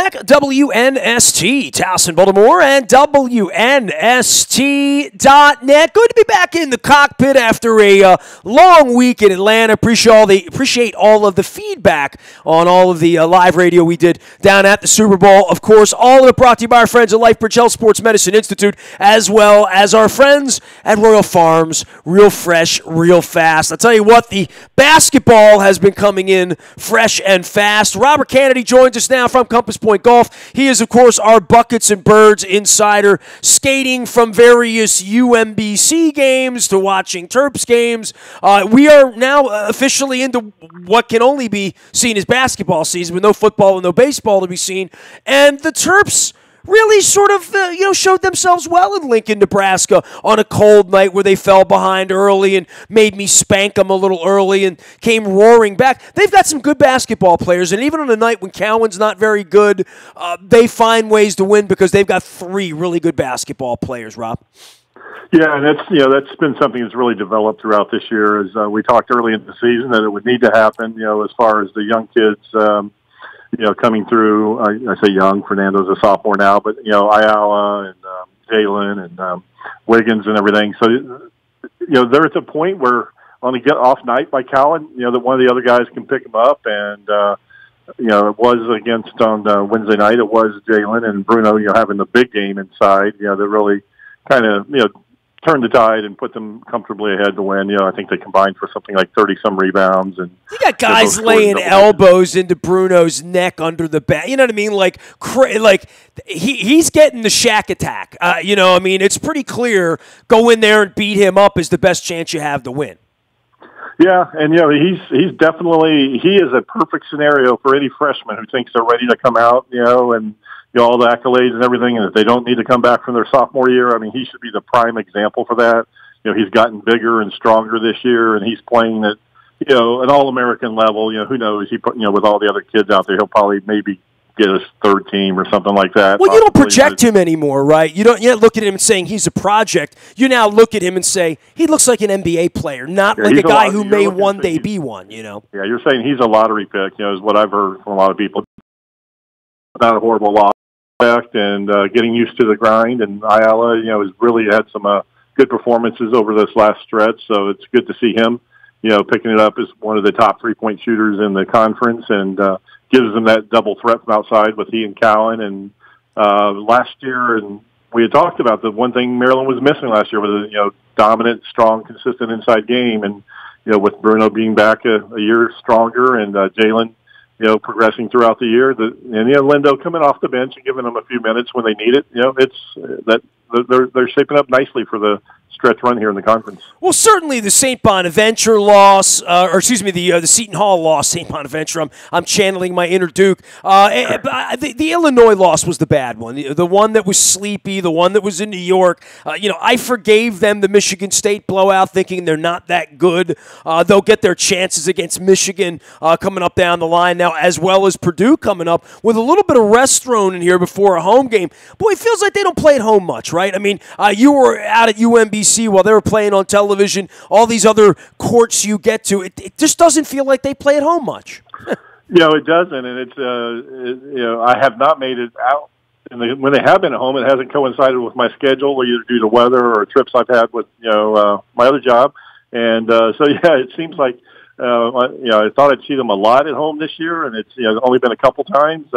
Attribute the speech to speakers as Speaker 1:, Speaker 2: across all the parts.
Speaker 1: back. WNST, Towson, Baltimore, and WNST.net. Good to be back in the cockpit after a long week in Atlanta. Appreciate all of the feedback on all of the live radio we did down at the Super Bowl. Of course, all of it brought to you by our friends at LifeBridge Health Sports Medicine Institute, as well as our friends at Royal Farms. Real fresh, real fast. I'll tell you what, the basketball has been coming in fresh and fast. Robert Canady joins us now from Compass Point Golf. He is, of course, our Buckets and Birds insider, skating from various UMBC games to watching Terps games. We are now officially into what can only be seen as basketball season, with no football and no baseball to be seen. And the Terps really sort of, showed themselves well in Lincoln, Nebraska on a cold night where they fell behind early and made me spank them a little early and came roaring back. They've got some good basketball players, and even on a night when Cowan's not very good, they find ways to win because they've got three really good basketball players, Rob.
Speaker 2: Yeah, and that's been something that's really developed throughout this year. As we talked early in the season that it would need to happen, as far as the young kids coming through. I say young, Fernando's a sophomore now, but, Ayala and Jalen and Wiggins and everything. So, they're at the point where on a get-off night by Cowan, that one of the other guys can pick them up. And, it was against on Wednesday night, it was Jalen and Bruno, having the big game inside, that really kind of, turned the tide and put them comfortably ahead to win. I think they combined for something like 30-some rebounds. And
Speaker 1: you got guys laying elbows into Bruno's neck under the bat. You know what I mean? Like he's getting the Shaq attack. It's pretty clear. Go in there and beat him up is the best chance you have to win.
Speaker 2: Yeah, and he's definitely he is a perfect scenario for any freshman who thinks they're ready to come out. And all the accolades and everything, and if they don't need to come back from their sophomore year, he should be the prime example for that. He's gotten bigger and stronger this year, and he's playing at, an All-American level. Who knows? With all the other kids out there, he'll probably maybe get his third team or something like that.
Speaker 1: Well, you don't project him anymore, right? You're not look at him and saying he's a project. You now look at him and say he looks like an NBA player, not like a guy who may one day be one. Yeah,
Speaker 2: you're saying he's a lottery pick. Is what I've heard from a lot of people. Not a horrible loss. And getting used to the grind, and Ayala, has really had some good performances over this last stretch. So it's good to see him, picking it up as one of the top 3-point shooters in the conference, and gives them that double threat from outside with he and Cowan. And last year, and we had talked about the one thing Maryland was missing last year was a dominant, strong, consistent inside game, and with Bruno being back a year stronger, and Jalen, progressing throughout the year, and Lindo coming off the bench and giving them a few minutes when they need it. They're shaping up nicely for the stretch run here in the conference.
Speaker 1: Well, certainly the St. Bonaventure loss, the Seton Hall loss, St. Bonaventure. I'm channeling my inner Duke. The Illinois loss was the bad one, the one that was sleepy, the one that was in New York. I forgave them the Michigan State blowout, thinking they're not that good. They'll get their chances against Michigan coming up down the line now, as well as Purdue coming up with a little bit of rest thrown in here before a home game. Boy, it feels like they don't play at home much, right? You were out at UMBC while they were playing on television, all these other courts you get to, it just doesn't feel like they play at home much.
Speaker 2: It doesn't, and it's I have not made it out. And when they have been at home, it hasn't coincided with my schedule, either due to weather or trips I've had with my other job. And it seems like I thought I'd see them a lot at home this year, and it's only been a couple times.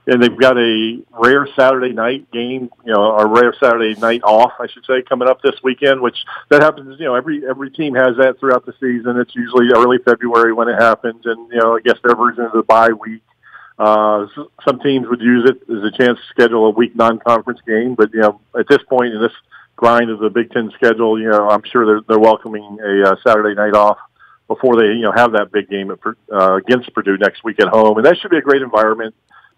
Speaker 2: And they've got a rare Saturday night game, a rare Saturday night off, I should say, coming up this weekend, which that happens, every team has that throughout the season. It's usually early February when it happens, and, I guess their version of the bye week. Some teams would use it as a chance to schedule a week non-conference game, but, at this point in this grind of the Big Ten schedule, I'm sure they're welcoming a Saturday night off before they, have that big game against Purdue next week at home. And that should be a great environment.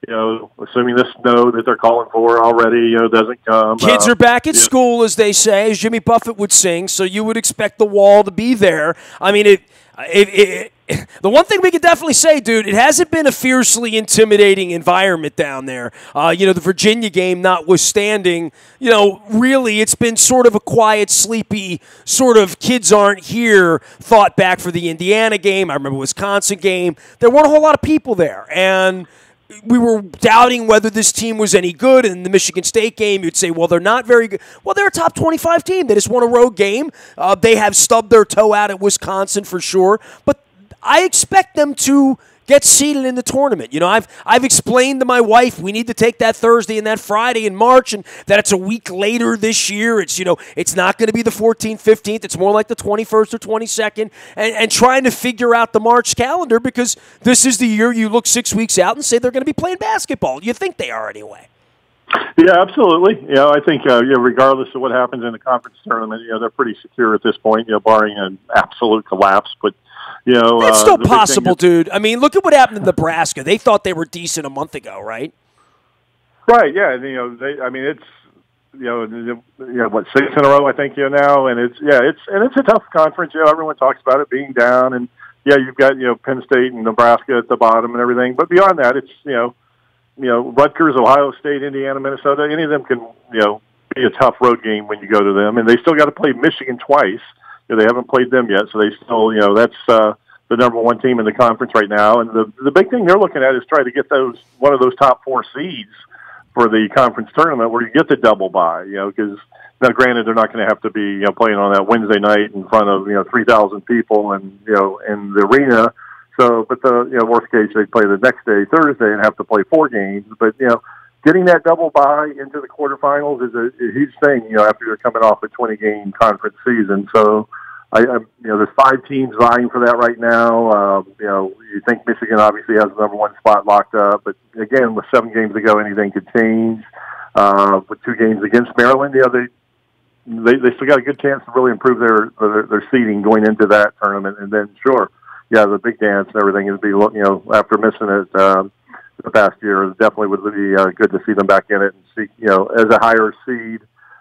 Speaker 2: Assuming the snow that they're calling for already, doesn't come.
Speaker 1: Kids are back at school, as they say, as Jimmy Buffett would sing, so you would expect the wall to be there. The one thing we can definitely say, dude, it hasn't been a fiercely intimidating environment down there. The Virginia game notwithstanding, really it's been sort of a quiet, sleepy, sort of kids aren't here thought back for the Indiana game. I remember Wisconsin game. There weren't a whole lot of people there, and we were doubting whether this team was any good. In the Michigan State game, you'd say, well, they're not very good. Well, they're a top 25 team. They just won a road game. They have stubbed their toe out at Wisconsin for sure. But I expect them to get seeded in the tournament. You know, I've explained to my wife we need to take that Thursday and that Friday in March, and that it's a week later this year. It's, you know, it's not going to be the 14th, 15th. It's more like the 21st or 22nd, and trying to figure out the March calendar, because this is the year you look 6 weeks out and say they're going to be playing basketball. You think they are anyway.
Speaker 2: Yeah, absolutely. You know, I think regardless of what happens in the conference tournament, you know, they're pretty secure at this point, you know, barring an absolute collapse. But you know,
Speaker 1: it's still possible, dude. I mean, look at what happened in Nebraska. They thought they were decent a month ago, right?
Speaker 2: Right. Yeah. And, you know, I mean, it's what, 6 in a row, I think, now, and it's a tough conference. You know, everyone talks about it being down, and yeah, you've got Penn State and Nebraska at the bottom and everything. But beyond that, it's Rutgers, Ohio State, Indiana, Minnesota. Any of them can be a tough road game when you go to them, and they still got to play Michigan twice. They haven't played them yet, so they still, that's the number one team in the conference right now. And the big thing they're looking at is try to get one of those top 4 seeds for the conference tournament, where you get the double bye. Because now, granted, they're not going to have to be playing on that Wednesday night in front of 3,000 people and in the arena. So, but the worst case, they play the next day, Thursday, and have to play 4 games. But getting that double bye into the quarterfinals is a huge thing, after you're coming off a 20-game conference season. So, there's 5 teams vying for that right now. You think Michigan obviously has the number 1 spot locked up, but again, with 7 games to go, anything could change. With 2 games against Maryland, they still got a good chance to really improve their seeding going into that tournament. And then, sure, the big dance and everything is after missing it the past year, it definitely would be good to see them back in it and see, as a higher seed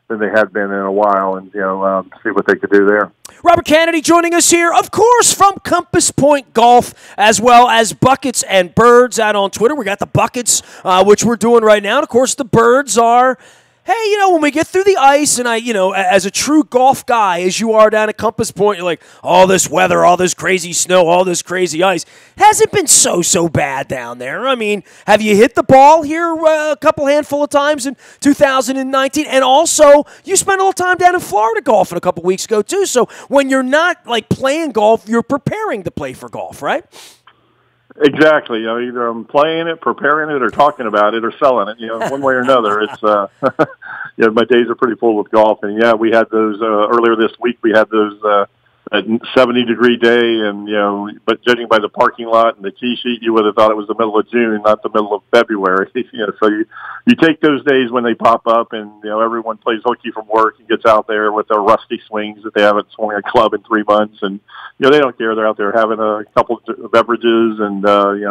Speaker 2: than they had been in a while, and see what they could do there.
Speaker 1: Robert Canady joining us here, of course, from Compass Point Golf, as well as Buckets and Birds out on Twitter. We got the Buckets, which we're doing right now. And, of course, the Birds are, hey, when we get through the ice, and as a true golf guy, as you are down at Compass Point, you're like, all this weather, all this crazy snow, all this crazy ice. Hasn't been so bad down there. I mean, have you hit the ball here a handful of times in 2019? And also, you spent a little time down in Florida golfing a couple weeks ago, too. So when you're not, playing golf, you're preparing to play for golf, right?
Speaker 2: Exactly. Either I'm playing it, preparing it, or talking about it, or selling it. One way or another. It's my days are pretty full with golf, and we had those earlier this week. We had those a 70-degree day, and but judging by the parking lot and the tee sheet, you would have thought it was the middle of June, not the middle of February. So you take those days when they pop up, and everyone plays hooky from work and gets out there with their rusty swings that they haven't swung a club in 3 months, and they don't care. They're out there having a couple of beverages and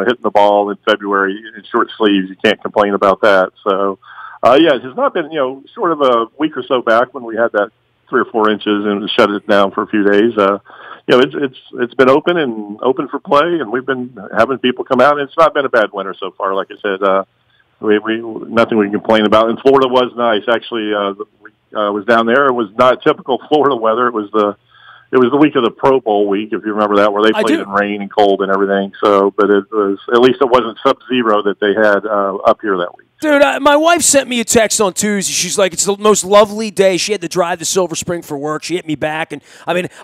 Speaker 2: hitting the ball in February in short sleeves. You can't complain about that. So it has not been short of a week or so back when we had that 3 or 4 inches and shut it down for a few days. It's been open for play, and we've been having people come out. And it's not been a bad winter so far. Like I said, we nothing we can complain about. And Florida was nice. Actually, was down there. It was not typical Florida weather. It was the week of the Pro Bowl week, if you remember that, where they played in rain and cold and everything. So, but at least it wasn't sub-zero that they had up here that week.
Speaker 1: Dude, my wife sent me a text on Tuesday. She's like, it's the most lovely day. She had to drive to Silver Spring for work. She hit me back. And,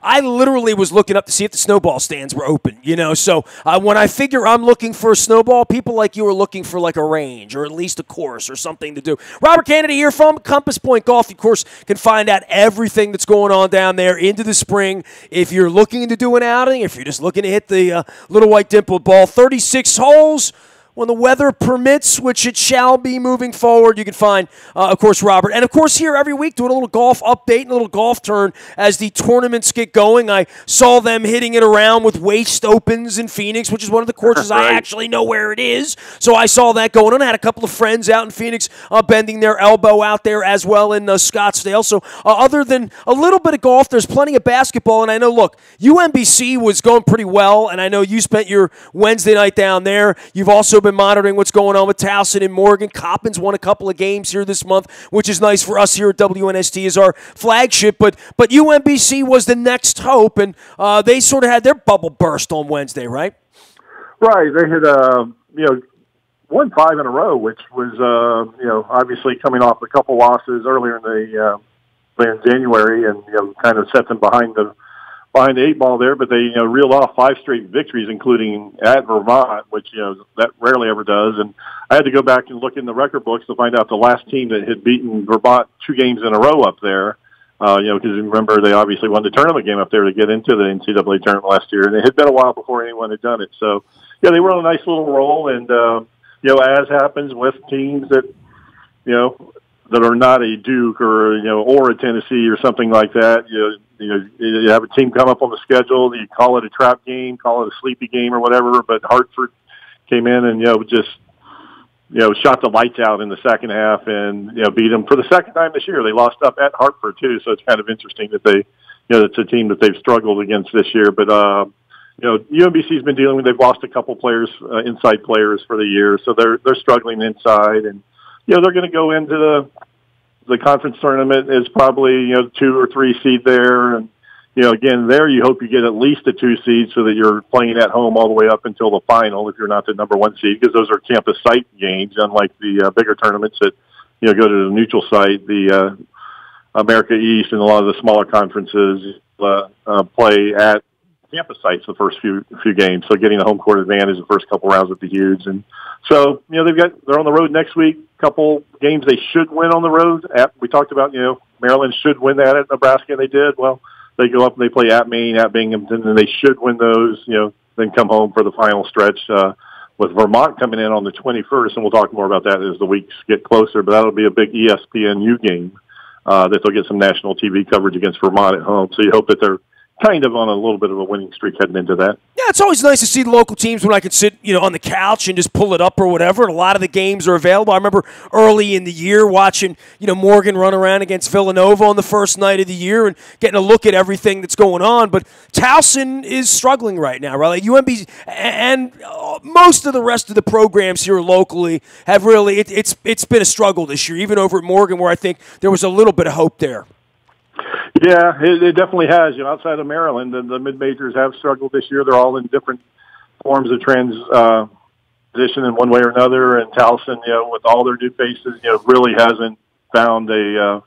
Speaker 1: I literally was looking up to see if the snowball stands were open, So when I figure I'm looking for a snowball, people like you are looking for a range or at least a course or something to do. Robert Canady here from Compass Point Golf. Of course, can find out everything that's going on down there into the spring. If you're looking to do an outing, if you're just looking to hit the little white dimpled ball, 36 holes. When the weather permits, which it shall be moving forward, you can find, of course, Robert. And, of course, here every week doing a little golf update and a little golf turn as the tournaments get going. I saw them hitting it around with Waste Opens in Phoenix, which is one of the courses I actually know where it is. So I saw that going on. I had a couple of friends out in Phoenix bending their elbow out there as well in Scottsdale. So other than a little bit of golf, there's plenty of basketball. And I know, look, UMBC was going pretty well, and I know you spent your Wednesday night down there. You've also been monitoring what's going on with Towson and Morgan. Coppins won a couple of games here this month, which is nice for us here at WNST as our flagship. But UMBC was the next hope, and they sort of had their bubble burst on Wednesday, right?
Speaker 2: Right. They had, won 5 in a row, which was, obviously coming off a couple losses earlier in January, and kind of set them behind the 8 ball there. But they reeled off 5 straight victories, including at Vermont, which that rarely ever does. And I had to go back and look in the record books to find out the last team that had beaten Vermont 2 games in a row up there. Because remember, they obviously won the tournament game up there to get into the NCAA tournament last year, and it had been a while before anyone had done it. So, yeah, they were on a nice little roll, and as happens with teams that that are not a Duke or a Tennessee or something like that, you have a team come up on the schedule, you call it a trap game, call it a sleepy game or whatever. But Hartford came in and just shot the lights out in the second half and, beat them for the second time this year. They lost up at Hartford too. So it's kind of interesting that it's a team that they've struggled against this year. But, UMBC's been dealing with, they've lost a couple players, inside players for the year. So they're struggling inside, and, they're going to go into the conference tournament as probably, 2 or 3 seed there. And, again, there you hope you get at least a 2 seed so that you're playing at home all the way up until the final if you're not the number 1 seed, because those are campus site games, unlike the bigger tournaments that, go to the neutral site. The America East and a lot of the smaller conferences play at campus sites the first few games. So getting a home court advantage the first couple rounds would be huge. And so, they're on the road next week, couple games they should win on the road. We talked about, Maryland should win that at Nebraska, and they did. Well, they go up and they play at Maine, at Binghamton, and they should win those, then come home for the final stretch with Vermont coming in on the 21st, and we'll talk more about that as the weeks get closer, but that'll be a big ESPNU game that they'll get some national TV coverage against Vermont at home. So you hope that they're kind of on a little bit of a winning streak heading into that.
Speaker 1: Yeah, it's always nice to see the local teams when I can sit, on the couch and just pull it up or whatever. And a lot of the games are available. I remember early in the year watching, Morgan run around against Villanova on the first night of the year and getting a look at everything that's going on. But Towson is struggling right now, right? Like UMB and most of the rest of the programs here locally have really, it's been a struggle this year, even over at Morgan, where I think there was a little bit of hope there.
Speaker 2: Yeah, it definitely has. Outside of Maryland, the mid-majors have struggled this year. They're all in different forms of transition in one way or another. And Towson, with all their new faces, really hasn't found their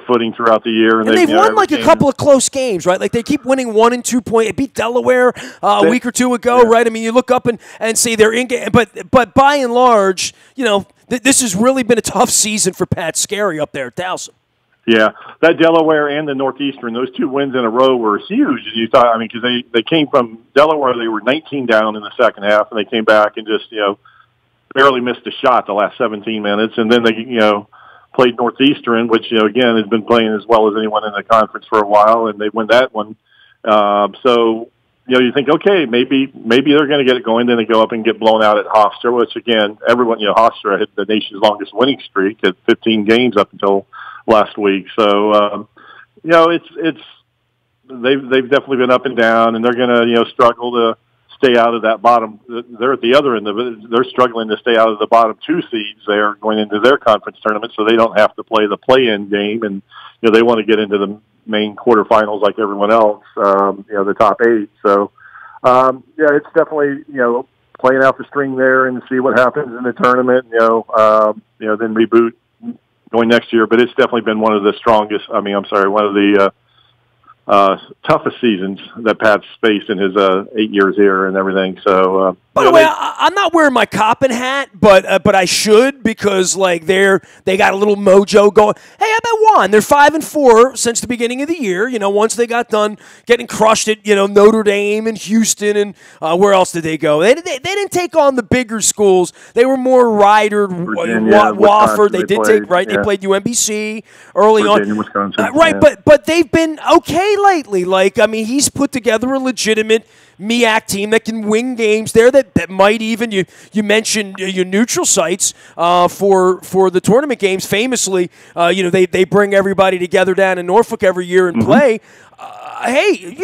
Speaker 2: footing throughout the year.
Speaker 1: And they've won like a couple of close games, right? Like they keep winning 1 and 2 point. It beat Delaware a week or two ago, right? I mean, you look up and see they're in game, but by and large, this has really been a tough season for Pat Scarry up there at Towson.
Speaker 2: Yeah, that Delaware and the Northeastern, those 2 wins in a row were huge. You thought, because they came from Delaware, they were 19 down in the second half, and they came back and just, barely missed a shot the last 17 minutes. And then they, played Northeastern, which, again, has been playing as well as anyone in the conference for a while, and they win that one. So, you think, okay, maybe they're going to get it going. Then they go up and get blown out at Hofstra, which, again, everyone, Hofstra had the nation's longest winning streak at 15 games up until last week. So, it's they've definitely been up and down, and they're going to, struggle to stay out of that bottom. They're at the other end of it. They're struggling to stay out of the bottom 2 seeds there going into their conference tournament, so they don't have to play the play-in game, and, they want to get into the main quarterfinals like everyone else, the top 8. So, it's definitely, playing out the string there and see what happens in the tournament, then reboot going next year, but it's definitely been one of the one of the toughest seasons that Pat's faced in his 8 years here and everything. So,
Speaker 1: by the way, I'm not wearing my Coppin hat, but I should, because like they got a little mojo going. Hey, how about one? They're 5-4 since the beginning of the year. Once they got done getting crushed at Notre Dame and Houston and where else did they go? They didn't take on the bigger schools. They were more Rider, Wofford. They did take right. Yeah. They played UMBC early
Speaker 2: Virginia,
Speaker 1: on,
Speaker 2: Wisconsin,
Speaker 1: right?
Speaker 2: Yeah.
Speaker 1: But they've been okay lately. Like he's put together a legitimate MEAC team that can win games there that might even, you mentioned your neutral sites for the tournament games. Famously, they bring everybody together down in Norfolk every year and play. Hey,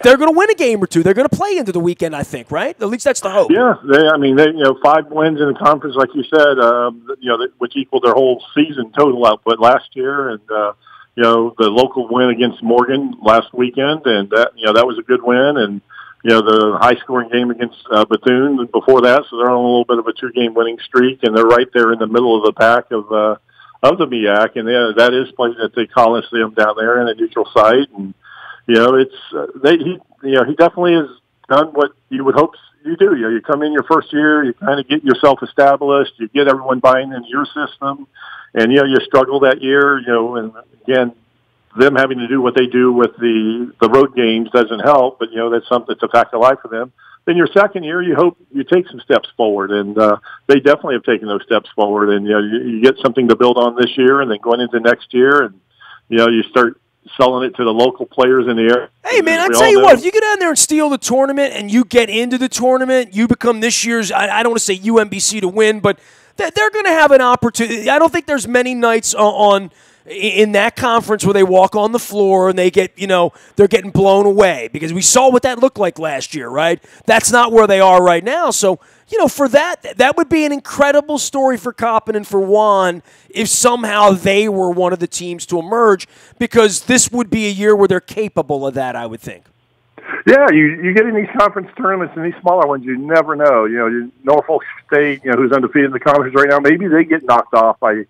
Speaker 1: they're going to win a game or two. They're going to play into the weekend, I think, right? At least that's the hope.
Speaker 2: Yeah, they 5 wins in the conference, like you said, which equaled their whole season total output last year, and the local win against Morgan last weekend, and that was a good win. And the high-scoring game against Bethune before that, so they're on a little bit of a 2-game winning streak, and they're right there in the middle of the pack of the MEAC, and that is played at the Coliseum down there in a neutral site, and he definitely has done what you would hope you do. You come in your first year, you kind of get yourself established, you get everyone buying into your system, and you struggle that year, and again, them having to do what they do with the road games doesn't help, but that's something that's a fact of life for them. Then your second year, you hope you take some steps forward, and they definitely have taken those steps forward, and you get something to build on this year, and then going into next year, and you start selling it to the local players in the area.
Speaker 1: Hey, man, I tell you what, if you get down there and steal the tournament and you get into the tournament, you become this year's, I don't want to say UMBC to win, but they're going to have an opportunity. I don't think there's many nights in that conference where they walk on the floor and they get, they're getting blown away, because we saw what that looked like last year, right? That's not where they are right now. So, for that would be an incredible story for Coppin and for Juan if somehow they were one of the teams to emerge, because this would be a year where they're capable of that, I would think.
Speaker 2: Yeah, you get in these conference tournaments and these smaller ones, you never know. Norfolk State, who's undefeated in the conference right now, maybe they get knocked off by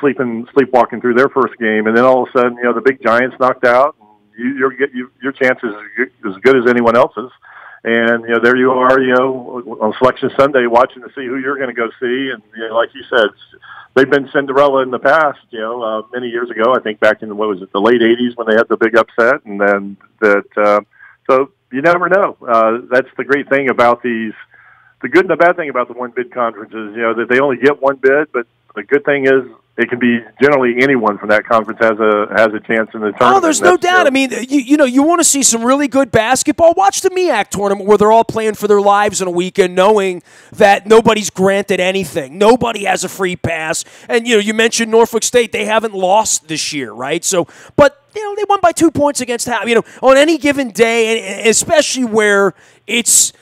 Speaker 2: sleepwalking through their first game, and then all of a sudden, the big Giants knocked out, and your chances as good as anyone else's. And there you are, on Selection Sunday, watching to see who you're going to go see. And like you said, they've been Cinderella in the past. Many years ago, I think back in the late '80s when they had the big upset, and then that. So you never know. That's the great thing about these. The good and the bad thing about the one bid conferences, that they only get one bid, but the good thing is it can be generally anyone from that conference has a chance in the tournament.
Speaker 1: Oh, there's no doubt. I mean, you want to see some really good basketball, watch the MEAC tournament where they're all playing for their lives in a weekend, knowing that nobody's granted anything. Nobody has a free pass. And, you mentioned Norfolk State. They haven't lost this year, right? So, but, they won by 2 points against Howe. On any given day, and especially where it's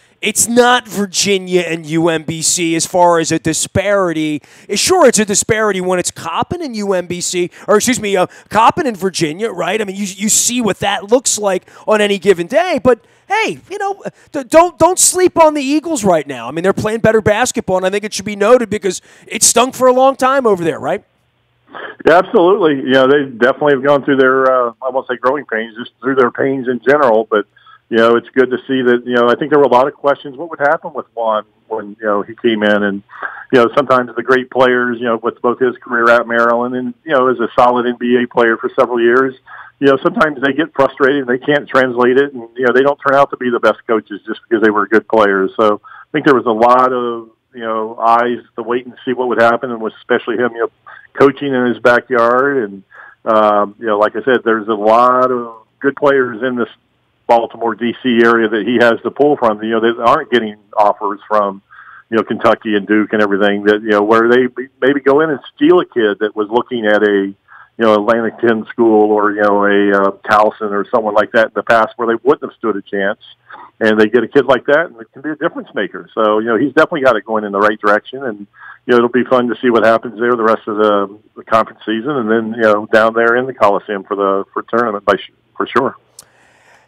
Speaker 1: not Virginia and UMBC as far as a disparity. Sure, it's a disparity when it's Coppin and UMBC, or Coppin and Virginia, right? I mean, you see what that looks like on any given day. But hey, don't sleep on the Eagles right now. I mean, they're playing better basketball, and I think it should be noted because it stunk for a long time over there, right?
Speaker 2: Yeah, absolutely. They definitely have gone through their, I won't say growing pains, just through their pains in general, but it's good to see that, I think there were a lot of questions. What would happen with Juan when, he came in? And, sometimes the great players, with both his career at Maryland and, as a solid NBA player for several years, sometimes they get frustrated and they can't translate it. And, they don't turn out to be the best coaches just because they were good players. So I think there was a lot of, eyes to wait and see what would happen, and was especially him, coaching in his backyard. And, like I said, there's a lot of good players in this Baltimore, D.C. area that he has to pull from, that aren't getting offers from, Kentucky and Duke and everything, that, where they maybe go in and steal a kid that was looking at a, Atlantic 10 school or, a Towson or someone like that in the past where they wouldn't have stood a chance. And they get a kid like that, and it can be a difference maker. So, he's definitely got it going in the right direction. And, it'll be fun to see what happens there the rest of the conference season. And then, down there in the Coliseum for tournament for sure.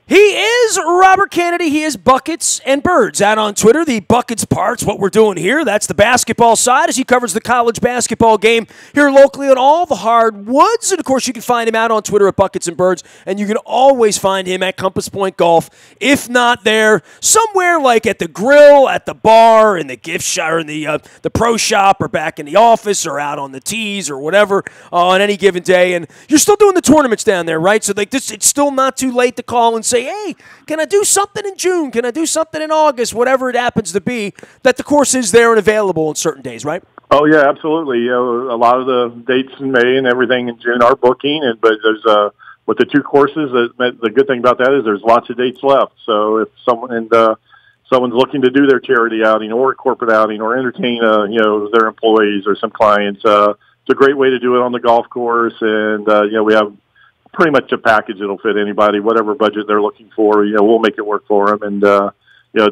Speaker 1: He is Robert Canady. He is Buckets and Birds out on Twitter. The Buckets part's what we're doing here. That's the basketball side as he covers the college basketball game here locally on all the hardwoods. And, of course, you can find him out on Twitter at Buckets and Birds. And you can always find him at Compass Point Golf. If not there, somewhere like at the grill, at the bar, in the gift shop, or in the pro shop, or back in the office, or out on the tees, or whatever on any given day. And you're still doing the tournaments down there, right? So it's still not too late to call and say, hey, can I do something in June? Can I do something in August? Whatever it happens to be, that the course is there and available on certain days, right?
Speaker 2: Oh, yeah, absolutely. A lot of the dates in May and everything in June are booking, but there's with the two courses, the good thing about that is there's lots of dates left. So if someone's looking to do their charity outing or corporate outing or entertain their employees or some clients, it's a great way to do it on the golf course. And we have pretty much a package that'll fit anybody, whatever budget they're looking for. We'll make it work for them. And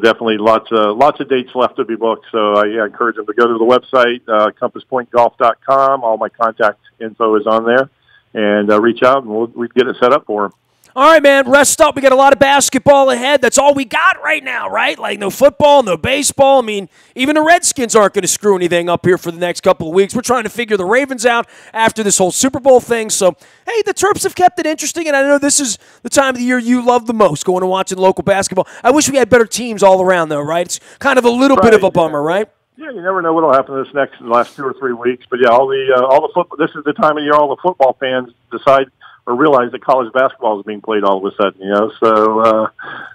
Speaker 2: definitely lots of dates left to be booked. So I encourage them to go to the website, compasspointgolf.com. All my contact info is on there, and reach out and we'd get it set up for them.
Speaker 1: All right, man, rest up. We got a lot of basketball ahead. That's all we got right now, right? Like no football, no baseball. I mean, even the Redskins aren't going to screw anything up here for the next couple of weeks. We're trying to figure the Ravens out after this whole Super Bowl thing. So, hey, the Terps have kept it interesting, and I know this is the time of the year you love the most, going and watching local basketball. I wish we had better teams all around, though, right? It's kind of a little bit of a bummer, right?
Speaker 2: Yeah, you never know what will happen in the last 2 or 3 weeks. But yeah, all the football. This is the time of year all the football fans decide or realize that college basketball is being played all of a sudden. So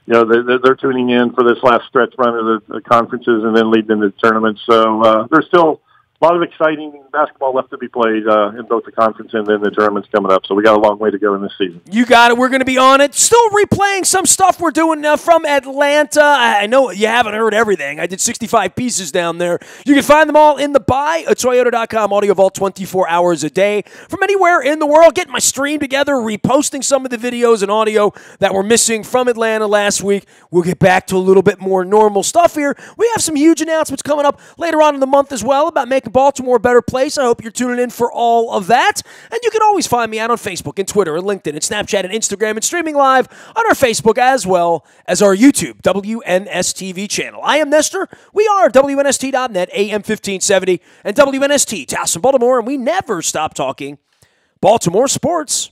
Speaker 2: they're tuning in for this last stretch run of the conferences and then leading into the tournaments. So there's still a lot of exciting basketball left to be played in both the conference and then the tournaments coming up. So we got a long way to go in this season.
Speaker 1: You got it. We're going to be on it. Still replaying some stuff we're doing from Atlanta. I know you haven't heard everything. I did 65 pieces down there. You can find them all in the buyatoyota.com audio vault 24 hours a day from anywhere in the world. Getting my stream together, reposting some of the videos and audio that were missing from Atlanta last week. We'll get back to a little bit more normal stuff here. We have some huge announcements coming up later on in the month as well about making Baltimore a better place. I hope you're tuning in for all of that. And you can always find me out on Facebook and Twitter and LinkedIn and Snapchat and Instagram and streaming live on our Facebook as well as our YouTube WNSTV channel. I am Nestor. We are WNST.net, AM 1570, and WNST, Towson, Baltimore, and we never stop talking Baltimore sports.